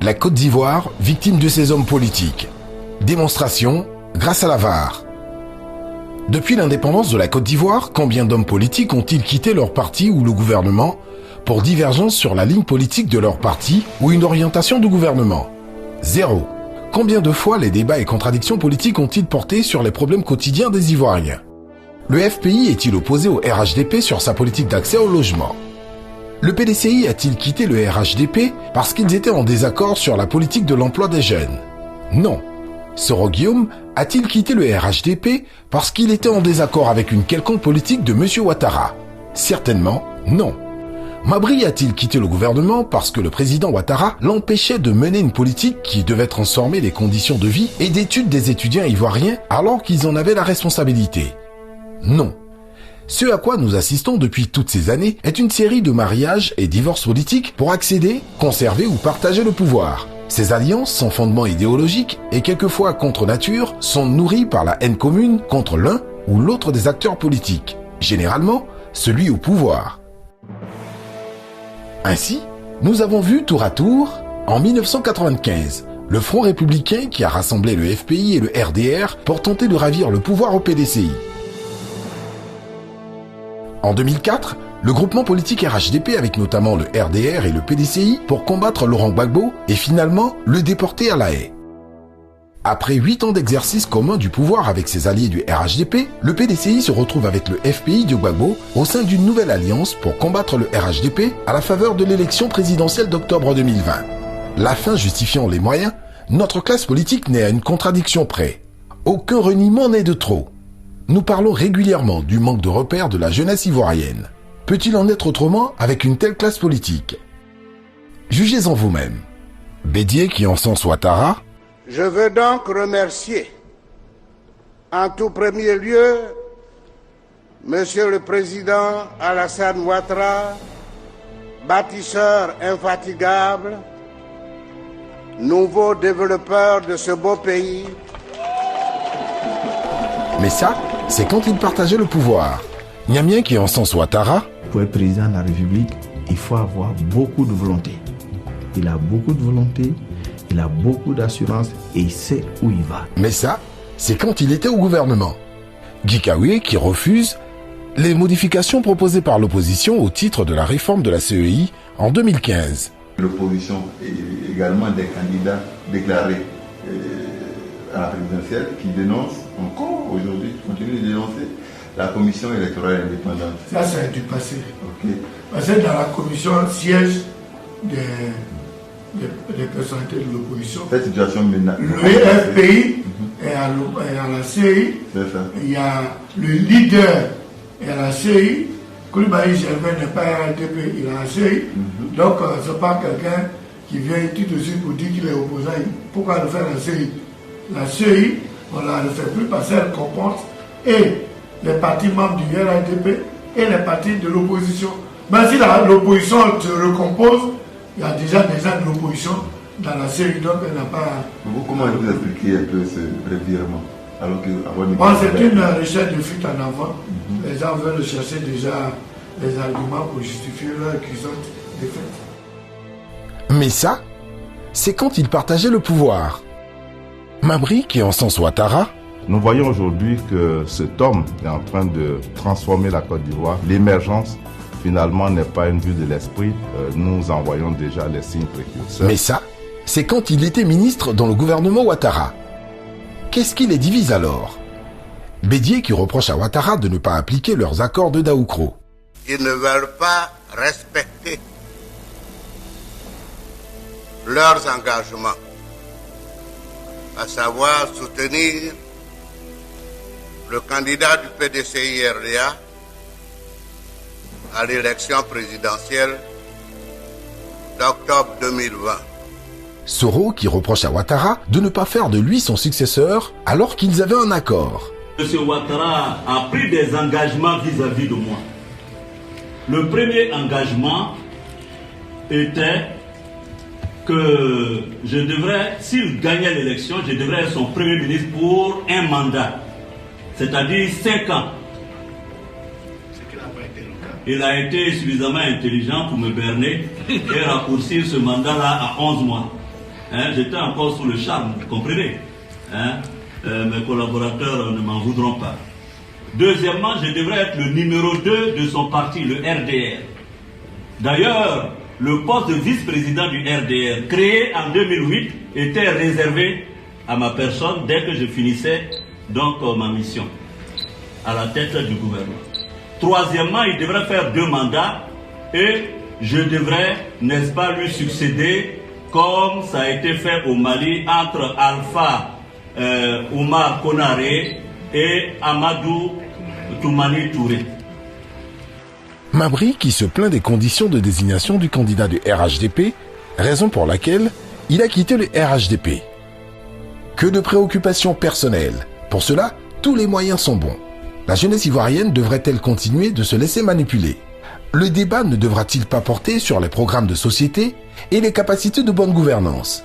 La Côte d'Ivoire, victime de ces hommes politiques. Démonstration grâce à la VAR. Depuis l'indépendance de la Côte d'Ivoire, combien d'hommes politiques ont-ils quitté leur parti ou le gouvernement pour divergence sur la ligne politique de leur parti ou une orientation du gouvernement? 0. Combien de fois les débats et contradictions politiques ont-ils porté sur les problèmes quotidiens des Ivoiriens? Le FPI est-il opposé au RHDP sur sa politique d'accès au logement? Le PDCI a-t-il quitté le RHDP parce qu'ils étaient en désaccord sur la politique de l'emploi des jeunes? Non. Soro Guillaume a-t-il quitté le RHDP parce qu'il était en désaccord avec une quelconque politique de M. Ouattara? Certainement non. Mabry a-t-il quitté le gouvernement parce que le président Ouattara l'empêchait de mener une politique qui devait transformer les conditions de vie et d'études des étudiants ivoiriens alors qu'ils en avaient la responsabilité? Non. Ce à quoi nous assistons depuis toutes ces années est une série de mariages et divorces politiques pour accéder, conserver ou partager le pouvoir. Ces alliances sans fondement idéologique et quelquefois contre nature sont nourries par la haine commune contre l'un ou l'autre des acteurs politiques, généralement celui au pouvoir. Ainsi, nous avons vu tour à tour, en 1995, le Front républicain qui a rassemblé le FPI et le RDR pour tenter de ravir le pouvoir au PDCI. En 2004, le groupement politique RHDP avec notamment le RDR et le PDCI pour combattre Laurent Gbagbo et finalement le déporter à La Haye. Après 8 ans d'exercice commun du pouvoir avec ses alliés du RHDP, le PDCI se retrouve avec le FPI de Gbagbo au sein d'une nouvelle alliance pour combattre le RHDP à la faveur de l'élection présidentielle d'octobre 2020. La fin justifiant les moyens, notre classe politique n'est à une contradiction près. Aucun reniement n'est de trop. Nous parlons régulièrement du manque de repères de la jeunesse ivoirienne. Peut-il en être autrement avec une telle classe politique? Jugez-en vous-même. Bédié qui encense Ouattara. Je veux donc remercier en tout premier lieu Monsieur le Président Alassane Ouattara, bâtisseur infatigable, nouveau développeur de ce beau pays. Mais ça, c'est quand il partageait le pouvoir. Niamien qui encense Ouattara. Pour être président de la République, il faut avoir beaucoup de volonté. Il a beaucoup de volonté, il a beaucoup d'assurance et il sait où il va. Mais ça, c'est quand il était au gouvernement. Guy Kaoué qui refuse les modifications proposées par l'opposition au titre de la réforme de la CEI en 2015. L'opposition et également des candidats déclarés à la présidentielle qui dénoncent encore aujourd'hui, qui continuent de dénoncer la commission électorale indépendante. Ça, c'est du passé. Okay. Parce que dans la commission siège des personnalités de l'opposition. Cette situation maintenant. Le FPI est à la CI. Il y a le leader est à la CI. Koulibaly Gervais n'est pas à la RDP, il est à la CI. Donc, ce n'est pas quelqu'un qui vient tout de suite pour dire qu'il est opposant. Pourquoi le faire la CI? La CI, on ne la fait plus parce qu'elle comporte et les partis membres du RDP et les partis de l'opposition. Mais si l'opposition se recompose, il y a déjà des gens de l'opposition dans la série, donc elle n'a pas... Comment vous expliquez un peu ce revirement alors que c'est une recherche de fuite en avant. Les gens veulent chercher déjà les arguments pour justifier leur accusation des faits. Mais ça, c'est quand il partageait le pouvoir. Mabry qui encense Ouattara. Nous voyons aujourd'hui que cet homme est en train de transformer la Côte d'Ivoire. L'émergence, finalement, n'est pas une vue de l'esprit. Nous en voyons déjà les signes précurseurs. Mais ça, c'est quand il était ministre dans le gouvernement Ouattara. Qu'est-ce qui les divise alors? Bédié qui reproche à Ouattara de ne pas appliquer leurs accords de Daoukro. Ils ne veulent pas respecter leurs engagements, à savoir soutenir le candidat du PDCI-RDA à l'élection présidentielle d'octobre 2020. Soro qui reproche à Ouattara de ne pas faire de lui son successeur alors qu'ils avaient un accord. M. Ouattara a pris des engagements vis-à-vis de moi. Le premier engagement était que je devrais, s'il gagnait l'élection, je devrais être son premier ministre pour un mandat, c'est-à-dire 5 ans. Il a été suffisamment intelligent pour me berner et raccourcir ce mandat-là à 11 mois. J'étais encore sous le charme, vous comprenez. Mes collaborateurs ne m'en voudront pas. Deuxièmement, je devrais être le numéro 2 de son parti, le RDR. D'ailleurs, le poste de vice-président du RDR, créé en 2008, était réservé à ma personne dès que je finissais donc ma mission à la tête du gouvernement. Troisièmement, il devrait faire 2 mandats et je devrais, n'est-ce pas, lui succéder comme ça a été fait au Mali entre Alpha Oumar Konaré et Amadou Toumani Touré. Mabry qui se plaint des conditions de désignation du candidat du RHDP, raison pour laquelle il a quitté le RHDP. Que de préoccupations personnelles. Pour cela, tous les moyens sont bons. La jeunesse ivoirienne devrait-elle continuer de se laisser manipuler? Le débat ne devra-t-il pas porter sur les programmes de société et les capacités de bonne gouvernance?